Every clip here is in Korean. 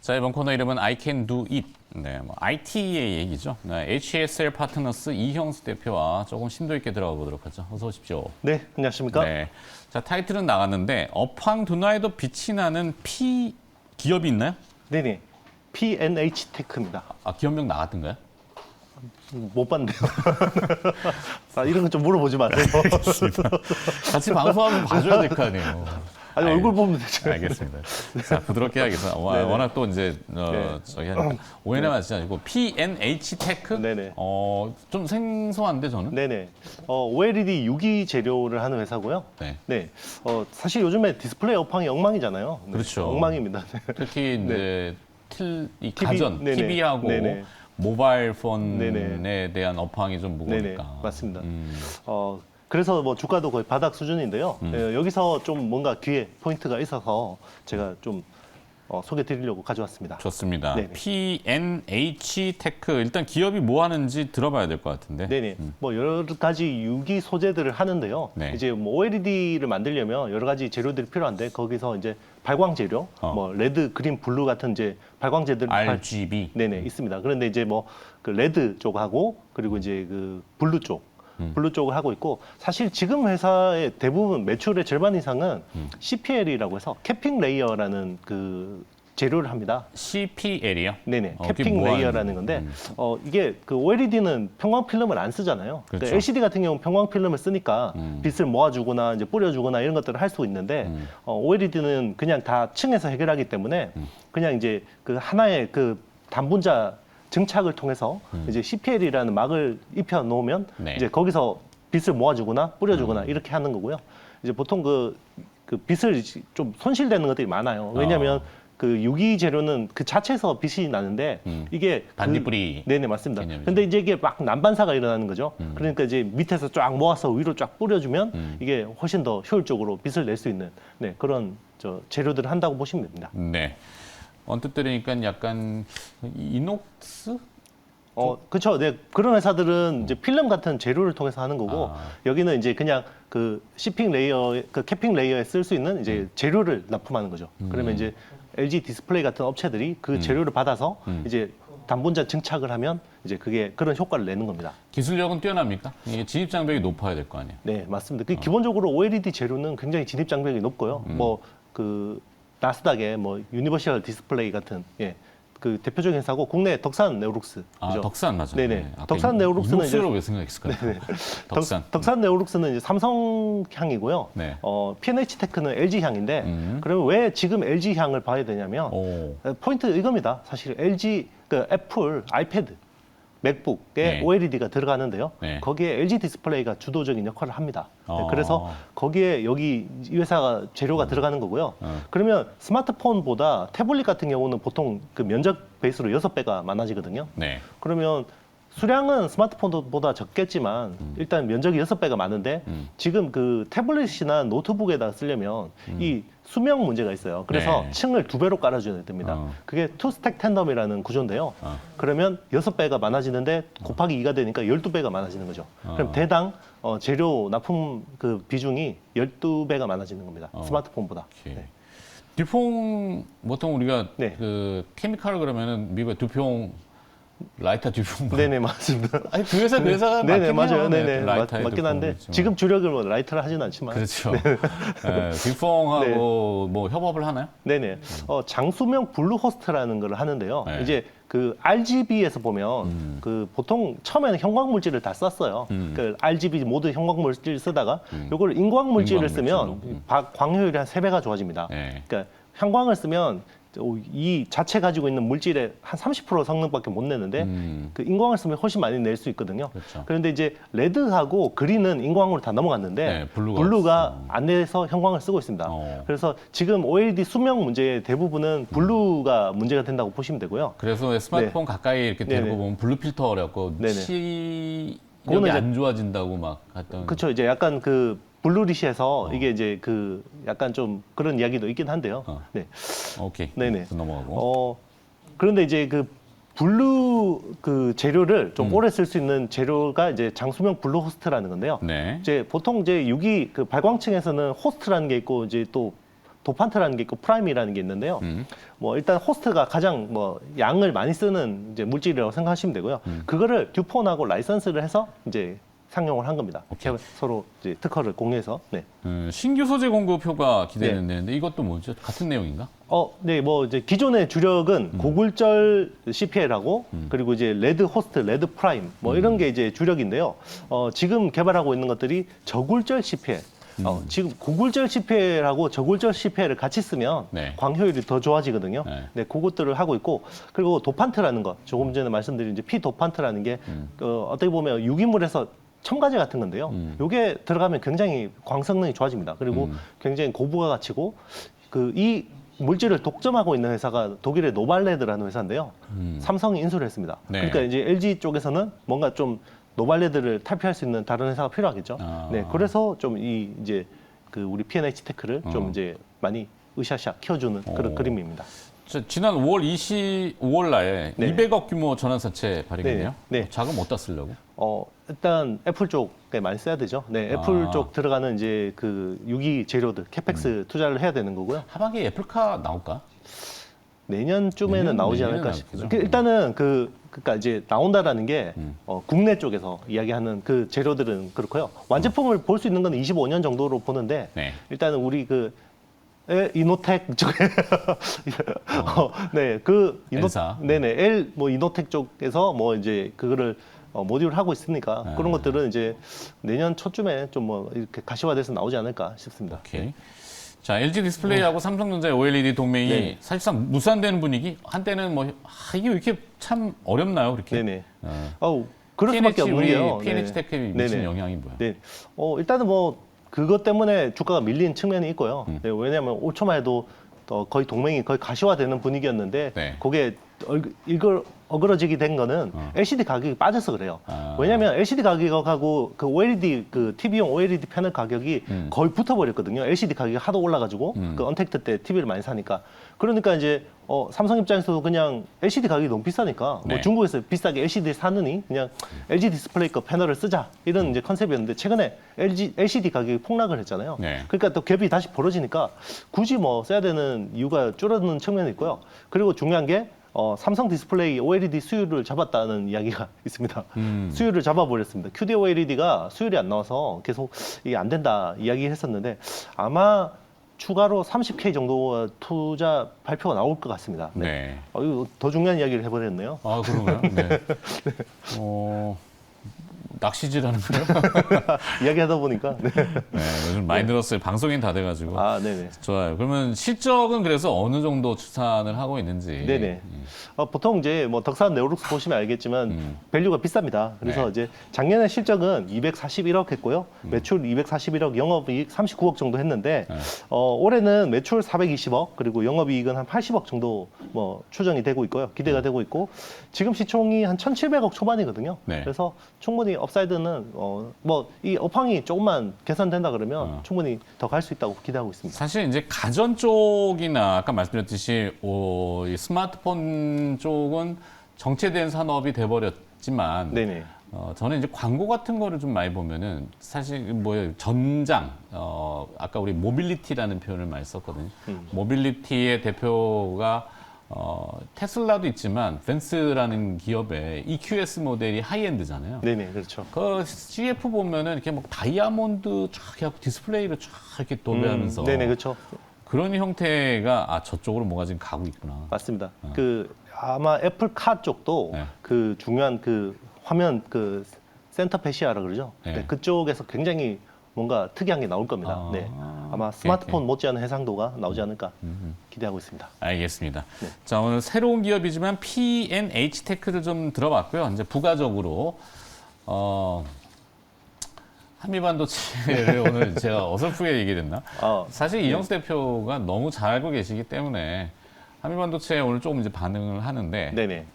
자, 이번 코너 이름은 I can do it. 네, 뭐 IT의 얘기죠. 네, HSL 파트너스 이형수 대표와 조금 심도 있게 들어가 보도록 하죠. 어서 오십시오. 네, 안녕하십니까? 네. 자, 타이틀은 나갔는데 업황 둔화에도 빛이 나는 P 기업이 있나요? 네네. PNH 테크입니다. 아, 기업명 나갔던가요? 못 봤네요. 아, 이런 거 좀 물어보지 마세요. 같이 방송하면 봐줘야 될 거 아니에요. 아니, 얼굴 보면 되죠. 알겠습니다. 자, 부드럽게 하겠습니다. 워낙 또 이제 저기 하니까 오해는 하지 않고 PNH 테크. 네네. 좀 생소한데 저는. 네네. OLED 유기 재료를 하는 회사고요. 네. 네. 사실 요즘에 디스플레이 업황이 엉망이잖아요. 네, 그렇죠. 엉망입니다. 특히 이제 이 TV, 가전, 네네. TV하고 네네. 모바일 폰에 네네. 대한 업황이 좀 무거우니까. 네네. 맞습니다. 그래서 뭐 주가도 거의 바닥 수준인데요. 여기서 좀 뭔가 뒤에 포인트가 있어서 제가 좀 소개드리려고 가져왔습니다. 좋습니다. 네네. PNH 테크 일단 기업이 뭐 하는지 들어봐야 될 것 같은데. 네네. 뭐 여러 가지 유기 소재들을 하는데요. 네. 이제 뭐 OLED를 만들려면 여러 가지 재료들이 필요한데 거기서 이제 발광 재료, 뭐 레드, 그린, 블루 같은 이제 발광재들 RGB. 네네 있습니다. 그런데 이제 뭐 그 레드 쪽하고 그리고 이제 그 블루 쪽. 블루 쪽을 하고 있고 사실 지금 회사의 대부분 매출의 절반 이상은 CPL이라고 해서 캐핑 레이어라는 그 재료를 합니다. CPL이요? 네네, 그게 캐핑 뭐 하는- 레이어라는 건데 이게 그 OLED는 평광 필름을 안 쓰잖아요. 그렇죠. LCD 같은 경우는 평광 필름을 쓰니까 빛을 모아주거나 이제 뿌려주거나 이런 것들을 할 수 있는데 OLED는 그냥 다 층에서 해결하기 때문에 그냥 이제 그 하나의 그 단분자 증착을 통해서 이제 CPL이라는 막을 입혀 놓으면 네. 이제 거기서 빛을 모아주거나 뿌려주거나 이렇게 하는 거고요. 이제 보통 그 빛을 좀 손실되는 것들이 많아요. 왜냐하면 그 유기 재료는 그 자체에서 빛이 나는데 이게 반딧불이 네네 맞습니다. 개념이죠. 근데 이제 이게 막 난반사가 일어나는 거죠. 그러니까 이제 밑에서 쫙 모아서 위로 쫙 뿌려주면 이게 훨씬 더 효율적으로 빛을 낼 수 있는 그런 재료들을 한다고 보시면 됩니다. 네. 언뜻 들으니까 약간 이녹스? 그렇죠. 네, 그런 회사들은 이제 필름 같은 재료를 통해서 하는 거고 여기는 이제 그냥 그 시핑 레이어, 그 캐핑 레이어에 쓸 수 있는 이제 재료를 납품하는 거죠. 그러면 이제 LG 디스플레이 같은 업체들이 그 재료를 받아서 이제 단분자 증착을 하면 이제 그게 그런 효과를 내는 겁니다. 기술력은 뛰어납니까? 이게 진입 장벽이 높아야 될 거 아니에요. 네, 맞습니다. 그 기본적으로 OLED 재료는 굉장히 진입 장벽이 높고요. 뭐 그 나스닥의 뭐 유니버셜 디스플레이 같은 그 대표적인 회사고 국내 덕산 네오룩스. 아, 덕산 맞아요. 네네. 네. 아까 덕산 네오룩스는 이녹스로 왜 생각했을까요? 덕산. 덕산 네오룩스는 이제 삼성 향이고요. 네. PNH 테크는 LG 향인데 그러면 왜 지금 LG 향을 봐야 되냐면 오. 포인트 이겁니다. 사실 LG 그 애플 아이패드 맥북에 네. OLED가 들어가는데요. 네. 거기에 LG 디스플레이가 주도적인 역할을 합니다. 어. 그래서 거기에 여기 이 회사가 재료가 들어가는 거고요. 그러면 스마트폰보다 태블릿 같은 경우는 보통 그 면적 베이스로 6배가 많아지거든요. 네. 그러면 수량은 스마트폰보다 적겠지만 일단 면적이 6배가 많은데 지금 그 태블릿이나 노트북에다 쓰려면 이 수명 문제가 있어요. 그래서 네. 층을 2배로 깔아줘야 됩니다. 그게 투스택 텐덤이라는 구조인데요. 그러면 6배가 많아지는데 곱하기 2가 되니까 12배가 많아지는 거죠. 그럼 대당 재료 납품 그 비중이 12배가 많아지는 겁니다. 스마트폰보다. 오케이. 네. 듀퐁 보통 우리가 네. 그 케미칼 그러면은 미국의 듀퐁 라이터 듀퐁 네네 맞습니다. 아니 그 회사가 네네 맞긴 맞아요. 해요. 네네 라이터에도 맞긴 한데 보이지만. 지금 주력을 뭐 라이터를 하진 않지만 그렇죠. 네, 듀퐁하고 뭐 협업을 하나요? 네네. 장수명 블루 호스트라는 걸 하는데요. 네. 이제 그 RGB에서 보면 그 보통 처음에는 형광 물질을 다 썼어요. 그 RGB 모두 형광 물질 쓰다가 요걸 인광 물질을 쓰면 광효율이 한 3배가 좋아집니다. 네. 그러니까 형광을 쓰면 이 자체 가지고 있는 물질의 한 30% 성능밖에 못 내는데 그 인광을 쓰면 훨씬 많이 낼 수 있거든요. 그렇죠. 그런데 이제 레드하고 그린은 인광으로 다 넘어갔는데 네, 블루가 안 내서 형광을 쓰고 있습니다. 그래서 지금 OLED 수명 문제의 대부분은 블루가 문제가 된다고 보시면 되고요. 그래서 스마트폰 가까이 이렇게 대고 네네. 보면 블루 필터 어렵고 네네. 시력이 그거는 이제- 안 좋아진다고 막 했던. 그렇죠. 이제 약간 그 블루릿에서 이게 이제 그 약간 좀 그런 이야기도 있긴 한데요. 네. 오케이. 네네. 넘어가고. 그런데 이제 그 블루 그 재료를 좀 오래 쓸 수 있는 재료가 이제 장수명 블루 호스트라는 건데요. 네. 이제 보통 이제 유기 그 발광층에서는 호스트라는 게 있고 이제 또 도판트라는 게 있고 프라임이라는 게 있는데요. 뭐 일단 호스트가 가장 뭐 양을 많이 쓰는 이제 물질이라고 생각하시면 되고요. 그거를 듀폰하고 라이선스를 해서 이제 상용을 한 겁니다. 서로 이제 특허를 공유해서. 네. 신규 소재 공급효과 기대되는데 이것도 뭐죠? 같은 내용인가? 네, 뭐 이제 기존의 주력은 고굴절 CPL하고 그리고 이제 레드 호스트, 레드 프라임 뭐 이런 게 이제 주력인데요. 지금 개발하고 있는 것들이 저굴절 CPL. 지금 고굴절 CPL하고 저굴절 CPL을 같이 쓰면 네. 광효율이 더 좋아지거든요. 네. 네, 그것들을 하고 있고 그리고 도판트라는 거 조금 전에 말씀드린 이제 피도판트라는 게 어떻게 보면 유기물에서 첨가제 같은 건데요. 요게 들어가면 굉장히 광성능이 좋아집니다. 그리고 굉장히 고부가 가치고 이 물질을 독점하고 있는 회사가 독일의 노발레드라는 회사인데요. 삼성이 인수를 했습니다. 네. 그러니까 이제 LG 쪽에서는 뭔가 좀 노발레드를 탈피할 수 있는 다른 회사가 필요하겠죠. 네, 그래서 좀 이제 우리 P&H 테크를 좀 이제 많이 으쌰으쌰 키워주는 그런 그림입니다. 지난 5월 날에 네. 200억 규모 전환사채 발행했네요. 네. 네. 자금 어디다 쓰려고? 일단 애플 쪽에 많이 써야 되죠. 네, 애플 쪽 들어가는 이제 유기 재료들, 캐펙스 투자를 해야 되는 거고요. 하반기에 애플카 나올까? 내년쯤에는 나오지 내년에 않을까 나오겠죠. 싶습니다. 일단은 그러니까 이제 나온다라는 게 국내 쪽에서 이야기하는 그 재료들은 그렇고요. 완제품을 볼 수 있는 건 25년 정도로 보는데 네. 일단은 우리 이노텍 쪽에 네, N사. 네네, 이노텍 쪽에서 뭐 이제 그거를 모듈을 하고 있으니까 그런 것들은 이제 내년 초쯤에 좀 뭐 이렇게 가시화돼서 나오지 않을까 싶습니다. 오케이. 자, LG 디스플레이하고 삼성전자의 OLED 동맹이 네. 사실상 무산되는 분위기? 한때는 이게 왜 이렇게 참 어렵나요, 그렇게? 네네. 그럴 수밖에 없는 게요. P&H 테크에 미친 네네. 영향이 뭐야? 네. 일단은 뭐 그것 때문에 주가가 밀린 측면이 있고요. 네, 왜냐하면 올 초만 해도 거의 동맹이 거의 가시화되는 분위기였는데 네. 그게 이걸 어그러지게 된 거는 LCD 가격이 빠져서 그래요. 왜냐하면 LCD 가격하고 OLED TV용 OLED 패널 가격이 거의 붙어버렸거든요. LCD 가격이 하도 올라가지고 언택트 때 TV를 많이 사니까 그러니까 이제 삼성 입장에서도 그냥 LCD 가격이 너무 비싸니까 네. 뭐 중국에서 비싸게 LCD 사느니 그냥 LG 디스플레이 거 패널을 쓰자 이런 이제 컨셉이었는데 최근에 LCD 가격이 폭락을 했잖아요. 네. 그러니까 또 갭이 다시 벌어지니까 굳이 뭐 써야 되는 이유가 줄어드는 측면이 있고요. 그리고 중요한 게 삼성 디스플레이 OLED 수율을 잡았다는 이야기가 있습니다. 수율을 잡아버렸습니다. QD-OLED가 수율이 안 나와서 계속 이게 안 된다 이야기했었는데 아마 추가로 30K 정도 투자 발표가 나올 것 같습니다. 네. 네. 이거 더 중요한 이야기를 해버렸네요. 아, 그런가요? 네. 낚시질하는 거예요? 이야기하다 보니까. 네. 네, 요즘 많이 들었어요. 방송인 다 돼가지고. 네네. 좋아요. 그러면 실적은 그래서 어느 정도 추산을 하고 있는지. 네네. 보통 이제 뭐 덕산 네오룩스 보시면 알겠지만 밸류가 비쌉니다. 그래서 네. 이제 작년에 실적은 241억 했고요. 매출 241억, 영업이익 39억 정도 했는데 네. 올해는 매출 420억 그리고 영업이익은 한 80억 정도 뭐 추정이 되고 있고요. 기대가 되고 있고 지금 시총이 한 1,700억 초반이거든요. 네. 그래서 충분히 업사이드는 뭐 이 업황이 조금만 개선된다 그러면 충분히 더 갈 수 있다고 기대하고 있습니다. 사실 이제 가전 쪽이나 아까 말씀드렸듯이 이 스마트폰 쪽은 정체된 산업이 돼버렸지만 네네. 저는 이제 광고 같은 거를 좀 많이 보면은 사실 전장 아까 우리 모빌리티라는 표현을 많이 썼거든요. 모빌리티의 대표가 테슬라도 있지만 벤츠라는 기업의 EQS 모델이 하이엔드잖아요. 네네, 그렇죠. 그 CF 보면은 이렇게 막 다이아몬드 쫙 해갖고 디스플레이를 쫙 이렇게 도배하면서 네네, 그렇죠. 그런 형태가 저쪽으로 뭐가 지금 가고 있구나. 맞습니다. 아마 애플카 쪽도 네. 중요한 화면 센터페시아라 그러죠. 네. 네, 그쪽에서 굉장히 뭔가 특이한 게 나올 겁니다. 네. 아마 스마트폰 못지않은 해상도가 나오지 않을까 기대하고 있습니다. 알겠습니다. 네. 자, 오늘 새로운 기업이지만 P&H 테크를 좀 들어봤고요. 이제 부가적으로 한미반도체를 오늘 제가 어설프게 얘기했나? 사실 이영수 대표가 너무 잘 알고 계시기 때문에 한미반도체에 오늘 조금 이제 반응을 하는데 네네.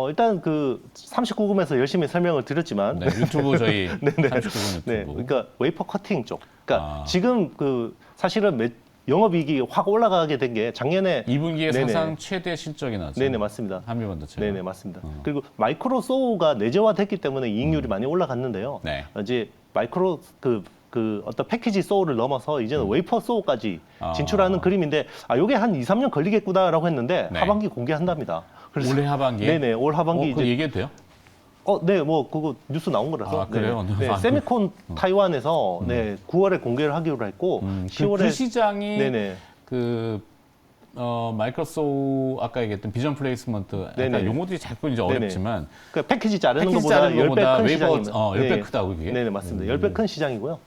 일단 39금에서 열심히 설명을 드렸지만 네, 유튜브 저희 39분 유튜브. 네, 그러니까 웨이퍼 커팅 쪽. 그러니까 지금 사실은 영업이익이 확 올라가게 된 게 작년에 2분기에 네네. 사상 최대 실적이 나왔죠. 네네, 맞습니다. 한미반도체. 네네, 맞습니다. 그리고 마이크로 소우가 내재화됐기 때문에 이익률이 많이 올라갔는데요. 네. 이제 그 어떤 패키지 소우를 넘어서 이제는 웨이퍼 소우까지 아. 진출하는 그림인데 요게 한 2, 3년 걸리겠구나라고 했는데 네. 하반기 공개한답니다. 그래서 올해 하반기에? 네네 올 하반기 그거 얘기해도 돼요? 네, 뭐 그거 뉴스 나온 거라서. 아, 그래요? 네, 아, 세미콘 타이완에서 네, 9월에 공개를 하기로 했고 10월에 그 시장이 네네. 마이크로소프트 아까 얘기했던 비전 플레이스먼트 약간 네네. 용어들이 자꾸 이제 네네. 어렵지만 그 패키지 자르는 패키지 것보다 자르는 10배 것보다 큰 웨이버 시장입니다. 10배 크다고 그게? 네네 맞습니다. 10배 큰 시장이고요.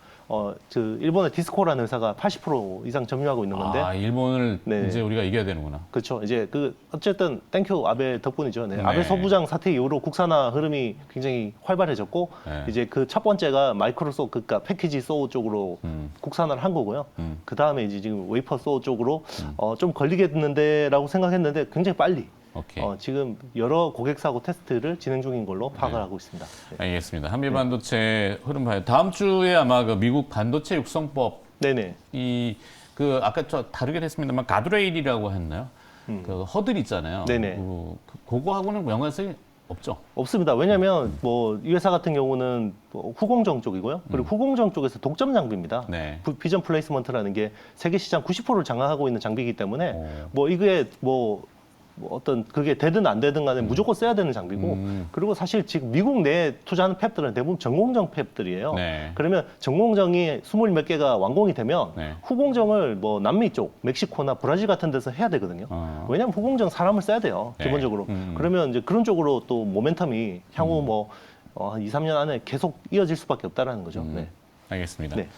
그 일본의 디스코라는 회사가 80% 이상 점유하고 있는 건데. 아, 일본을 네. 이제 우리가 이겨야 되는구나. 그렇죠. 이제 어쨌든 땡큐 아베 덕분이죠. 네. 네. 아베 소부장 사태 이후로 국산화 흐름이 굉장히 활발해졌고 네. 이제 그 첫 번째가 마이크로소프트 그러니까 패키지 소우 쪽으로 국산화를 한 거고요. 그 다음에 이제 지금 웨이퍼 소우 쪽으로 좀 걸리겠는데라고 생각했는데 굉장히 빨리 오케이. 지금 여러 고객사하고 테스트를 진행 중인 걸로 파악을 하고 있습니다. 네. 알겠습니다. 한미 반도체 흐름 봐요. 다음 주에 아마 그 미국 반도체 육성법 네네. 그 아까 저 다루긴 했습니다만 가드레일이라고 했나요? 그 허들 있잖아요. 네네. 그거하고는 연관성이 없죠. 없습니다. 왜냐하면 뭐 이 회사 같은 경우는 뭐 후공정 쪽이고요. 그리고 후공정 쪽에서 독점 장비입니다. 네. 비전 플레이스먼트라는 게 세계 시장 90%를 장악하고 있는 장비이기 때문에 오. 뭐 이게 뭐 어떤 그게 되든 안 되든 간에 무조건 써야 되는 장비고 그리고 사실 지금 미국 내에 투자하는 팹들은 대부분 전공정 팹들이에요. 네. 그러면 전공정이 20 몇 개가 완공이 되면 네. 후공정을 뭐 남미 쪽, 멕시코나 브라질 같은 데서 해야 되거든요. 왜냐하면 후공정 사람을 써야 돼요. 네. 기본적으로. 그러면 이제 그런 쪽으로 또 모멘텀이 향후 뭐 한 2, 3년 안에 계속 이어질 수밖에 없다라는 거죠. 네. 알겠습니다. 네.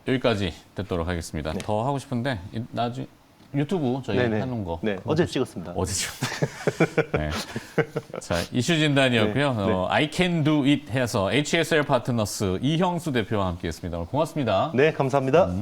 여기까지 듣도록 하겠습니다. 네. 더 하고 싶은데 나중에 유튜브 저희 네네. 하는 거 네. 그거 어제 찍었습니다. 어제 찍었 네. 자, 이슈 진단이었고요. 네. 네. I can do it 해서 HSL 파트너스 이형수 대표와 함께했습니다. 오늘 고맙습니다. 네, 감사합니다.